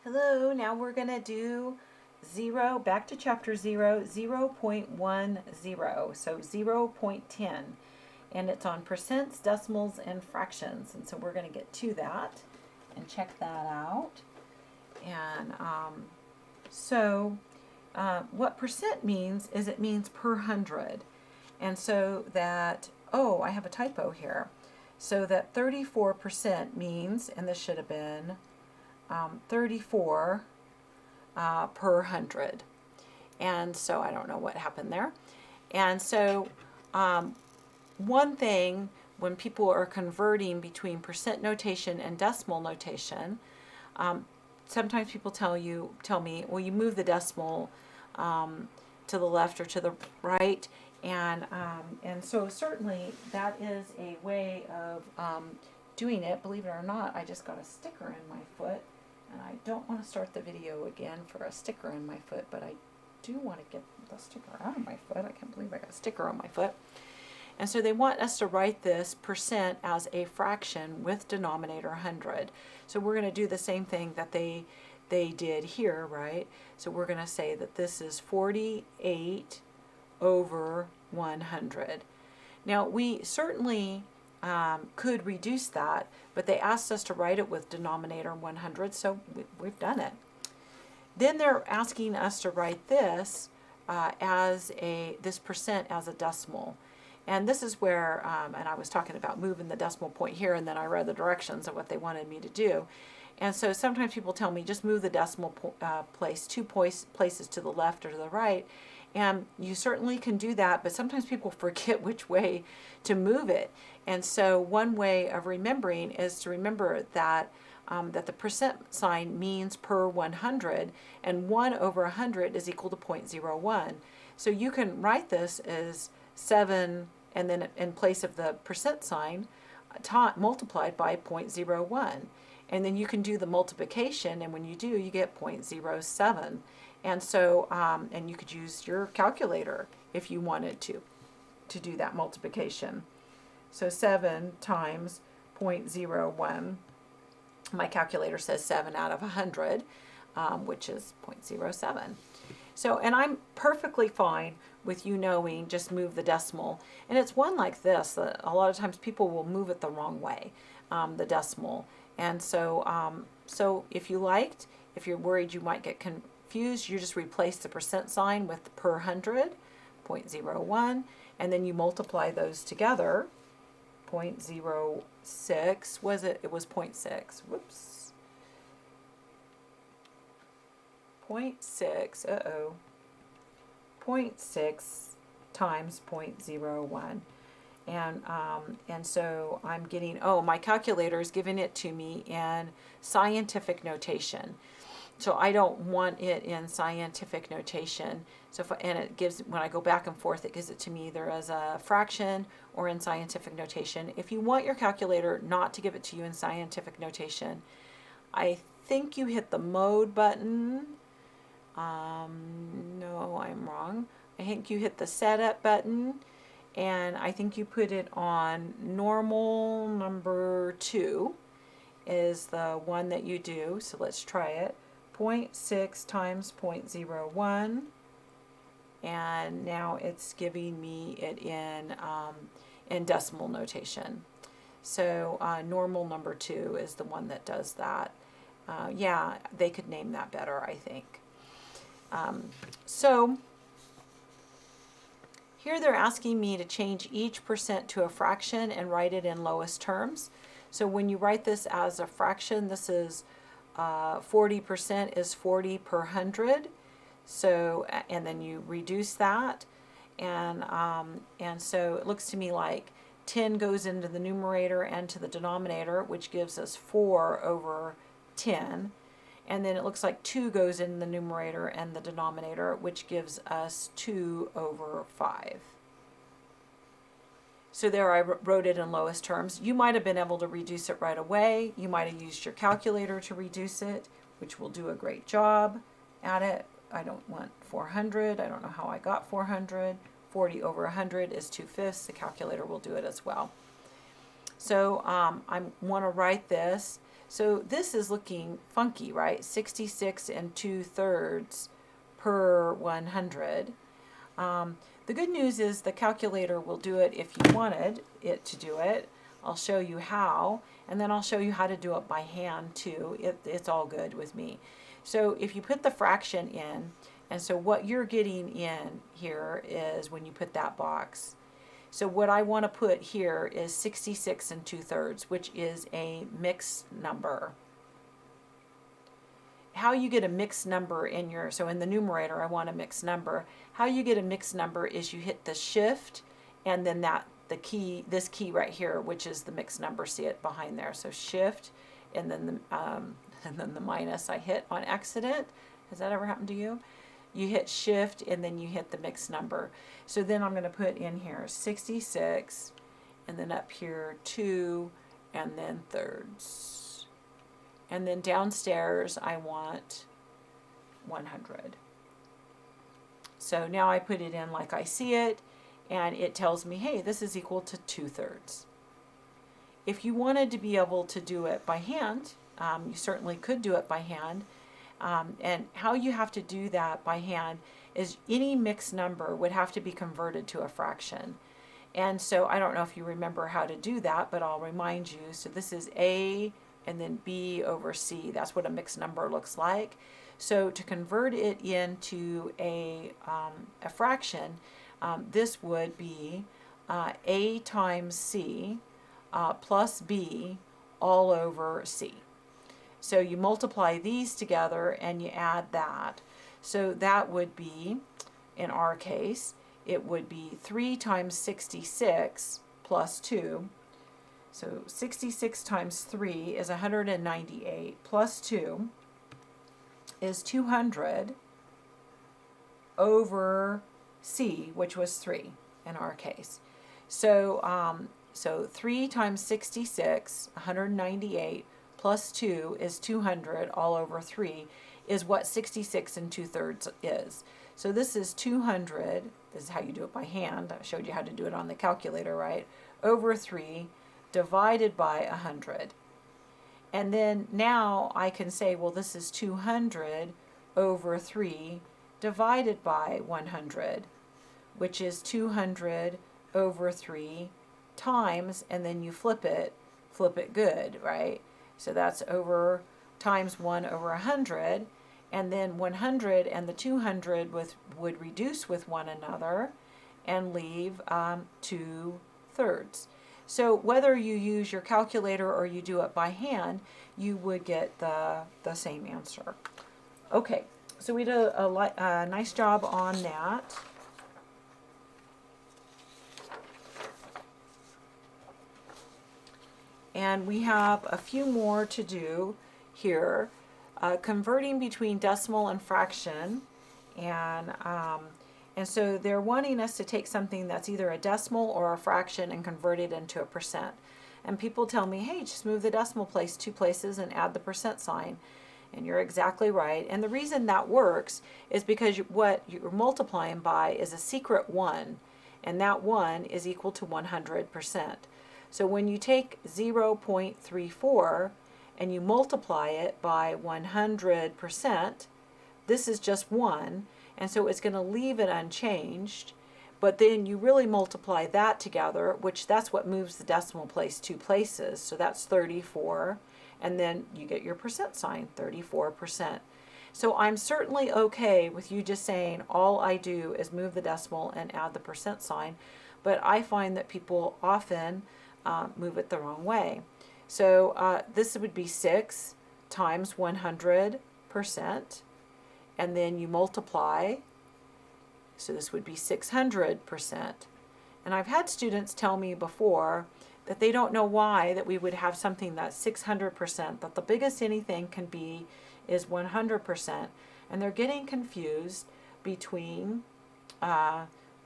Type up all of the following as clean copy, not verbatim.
Hello, now we're going to do back to chapter 0.10, so 0.10. And it's on percents, decimals, and fractions. And so we're going to get to that and check that out. And what percent means is it means per hundred. And so that, oh, I have a typo here. So that 34% means, and this should have been 34 per hundred. And so I don't know what happened there. And so one thing when people are converting between percent notation and decimal notation, sometimes people tell me, well, you move the decimal to the left or to the right, and so certainly that is a way of doing it. Believe it or not, I just got a sticker in my foot, and I don't want to start the video again for a sticker in my foot, but I do want to get the sticker out of my foot. I can't believe I got a sticker on my foot. And so they want us to write this percent as a fraction with denominator 100. So we're going to do the same thing that they did here, right? So we're going to say that this is 48 over 100. Now we certainly could reduce that, but they asked us to write it with denominator 100, so we've done it. Then they're asking us to write this this percent as a decimal. And this is where, and I was talking about moving the decimal point here, and then I read the directions of what they wanted me to do. And so sometimes people tell me just move the decimal place 2 places to the left or to the right. And you certainly can do that, but sometimes people forget which way to move it. And so one way of remembering is to remember that that the percent sign means per 100, and 1 over 100 is equal to 0.01. So you can write this as 7, and then in place of the percent sign, multiplied by 0.01. And then you can do the multiplication, and when you do, you get 0.07. And so, and you could use your calculator if you wanted to do that multiplication. So 7 times 0.01, my calculator says 7 out of 100, which is 0.07. So, and I'm perfectly fine with you knowing just move the decimal. And it's one like this that a lot of times people will move it the wrong way, the decimal. And so, so if you're worried you might get confused, you just replace the percent sign with the per 100, 0.01, and then you multiply those together. 0.06 was it? It was 0.6. Whoops. 0.6. 0.6 times 0.01. And so I'm getting, my calculator is giving it to me in scientific notation. So I don't want it in scientific notation. So and it gives, when I go back and forth, it gives it to me either as a fraction or in scientific notation. If you want your calculator not to give it to you in scientific notation, I think you hit the mode button. No, I'm wrong. I think you hit the setup button, and I think you put it on normal number 2 is the one that you do. So let's try it. 0.6 times 0.01, and now it's giving me it in decimal notation. So normal number 2 is the one that does that. Yeah, they could name that better, I think. So here they're asking me to change each percent to a fraction and write it in lowest terms. So when you write this as a fraction, this is 40% is 40 per 100. So, and then you reduce that, and so it looks to me like 10 goes into the numerator and to the denominator, which gives us 4 over 10. And then it looks like 2 goes in the numerator and the denominator, which gives us 2 over 5. So there I wrote it in lowest terms. You might have been able to reduce it right away. You might have used your calculator to reduce it, which will do a great job at it. I don't want 400. I don't know how I got 400. 40 over 100 is 2/5. The calculator will do it as well. So I want to write this So this is looking funky, right? 66 2/3 per 100. The good news is the calculator will do it if you wanted it to do it. I'll show you how, and then I'll show you how to do it by hand too. It's all good with me. So if you put the fraction in, and so what you're getting in here is when you put that box. So what I want to put here is 66 2/3, which is a mixed number. How you get a mixed number in your, so in the numerator I want a mixed number. How you get a mixed number is you hit the shift and then the key, this key right here, which is the mixed number, see it behind there. So shift and then the minus I hit on accident. Has that ever happened to you? You hit shift and then you hit the mixed number. So then I'm going to put in here 66 and then up here 2 and then thirds. And then downstairs I want 100. So now I put it in like I see it, and it tells me, hey, this is equal to 2/3. If you wanted to be able to do it by hand, you certainly could do it by hand. And how you have to do that by hand is any mixed number would have to be converted to a fraction. And so I don't know if you remember how to do that, but I'll remind you. So this is A and then B over C. That's what a mixed number looks like. So to convert it into a fraction, this would be A times C plus B all over C. So you multiply these together and you add that. So that would be, in our case, it would be 3 times 66 plus 2. So 66 times 3 is 198 plus 2 is 200 over C, which was 3 in our case. So, so 3 times 66, 198, plus 2 is 200 all over 3 is what 66 2/3 is. So this is 200, this is how you do it by hand, I showed you how to do it on the calculator, right, over 3 divided by 100. And then now I can say, well, this is 200 over 3 divided by 100, which is 200 over 3 times, and then you flip it good, right? So that's over times 1 over 100, and then 100 and the 200 would reduce with one another and leave 2/3. So whether you use your calculator or you do it by hand, you would get the same answer. Okay, so we did a nice job on that. And we have a few more to do here. Converting between decimal and fraction, and so they're wanting us to take something that's either a decimal or a fraction and convert it into a percent. And people tell me, hey, just move the decimal place 2 places and add the percent sign. And you're exactly right. And the reason that works is because what you're multiplying by is a secret 1, and that 1 is equal to 100%. So when you take 0.34 and you multiply it by 100%, this is just 1, and so it's going to leave it unchanged, but then you really multiply that together, which that's what moves the decimal place 2 places, so that's 34, and then you get your percent sign, 34%. So I'm certainly okay with you just saying all I do is move the decimal and add the percent sign, but I find that people often move it the wrong way. So this would be 6 times 100%, and then you multiply, so this would be 600%. And I've had students tell me before that they don't know why that we would have something that's 600%, that the biggest anything can be is 100%, and they're getting confused between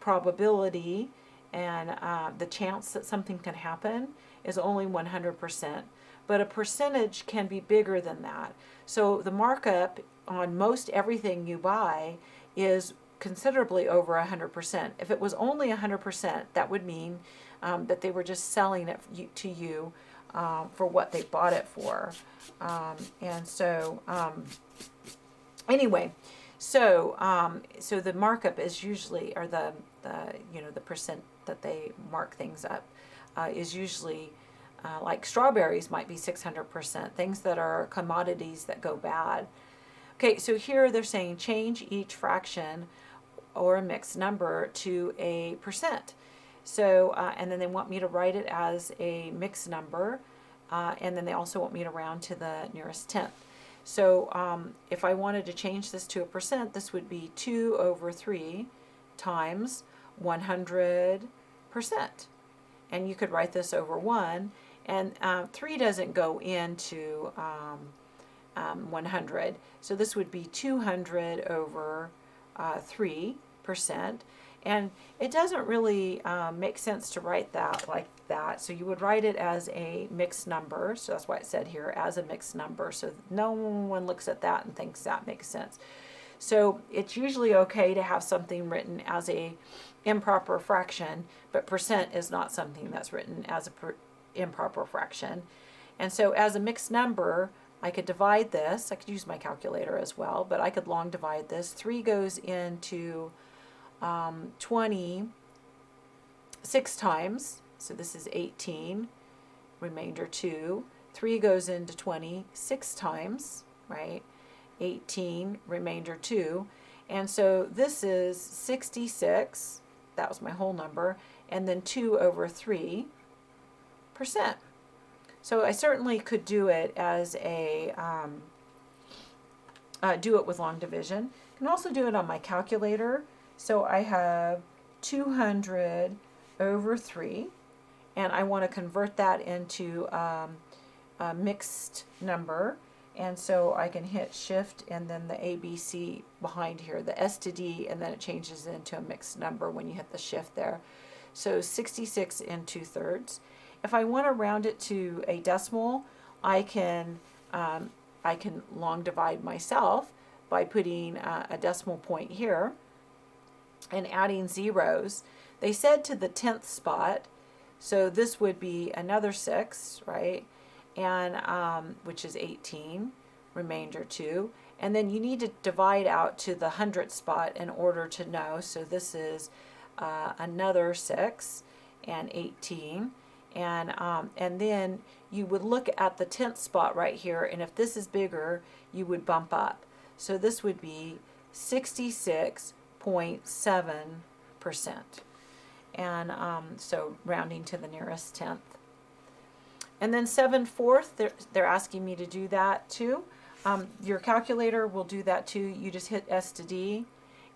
probability and the chance that something can happen is only 100%, but a percentage can be bigger than that. So the markup on most everything you buy is considerably over 100%. If it was only 100%, that would mean that they were just selling it to you for what they bought it for. And so, anyway, so the markup is usually, or the the percent that they mark things up is usually like strawberries might be 600%, things that are commodities that go bad. Okay, so here they're saying change each fraction or a mixed number to a percent. So, and then they want me to write it as a mixed number, and then they also want me to round to the nearest tenth. So if I wanted to change this to a percent, this would be 2 over 3 times 100%. And you could write this over 1, and 3 doesn't go into 100. So this would be 200 over 3%. And it doesn't really make sense to write that like that. So you would write it as a mixed number. So that's why it said here as a mixed number. So no one looks at that and thinks that makes sense. So it's usually okay to have something written as a improper fraction, but percent is not something that's written as a improper fraction. And so as a mixed number, I could divide this. I could use my calculator as well, but I could long divide this. 3 goes into 20 6 times, so this is 18, remainder 2. 3 goes into 20 6 times, right? 18, remainder 2. And so this is 66, that was my whole number, and then 2 over 3%. So I certainly could do it as a, do it with long division. I can also do it on my calculator. So I have 200 over 3, and I want to convert that into a mixed number. And so I can hit Shift and then the ABC behind here, the S to D, and then it changes into a mixed number when you hit the Shift there. So 66 and 2/3. If I want to round it to a decimal, I can long divide myself by putting a decimal point here and adding zeros. They said to the 10th spot, so this would be another 6, right? And which is 18, remainder 2. And then you need to divide out to the 100th spot in order to know. So this is another 6 and 18. And then you would look at the 10th spot right here, and if this is bigger, you would bump up. So this would be 66.7%. And so rounding to the nearest tenth. And then 7/4, they're asking me to do that too. Your calculator will do that too. You just hit S to D,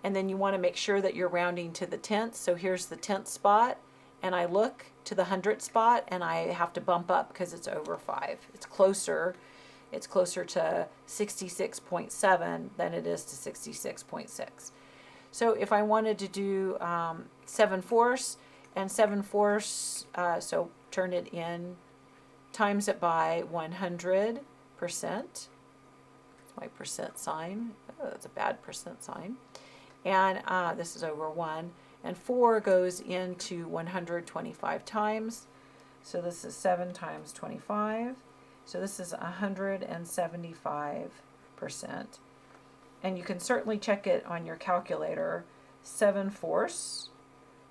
and then you want to make sure that you're rounding to the 10th. So here's the 10th spot, and I look to the 100th spot, and I have to bump up because it's over 5. It's closer to 66.7 than it is to 66.6. So if I wanted to do 7/4 and 7/4, so turn it in, times it by 100%. That's my percent sign. Oh, that's a bad percent sign. And this is over 1. And 4 goes into 125 times. So this is 7 times 25. So this is 175%. And you can certainly check it on your calculator. 7/4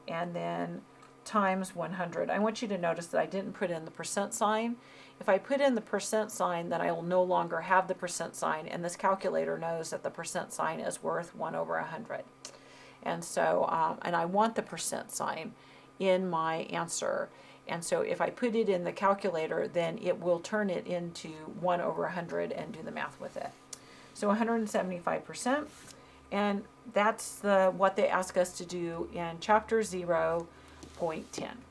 and then times 100. I want you to notice that I didn't put in the percent sign. If I put in the percent sign, then I will no longer have the percent sign, and this calculator knows that the percent sign is worth 1 over 100. And so, and I want the percent sign in my answer. And so if I put it in the calculator, then it will turn it into 1 over 100 and do the math with it. So 175%. And that's what they ask us to do in Chapter 0.10.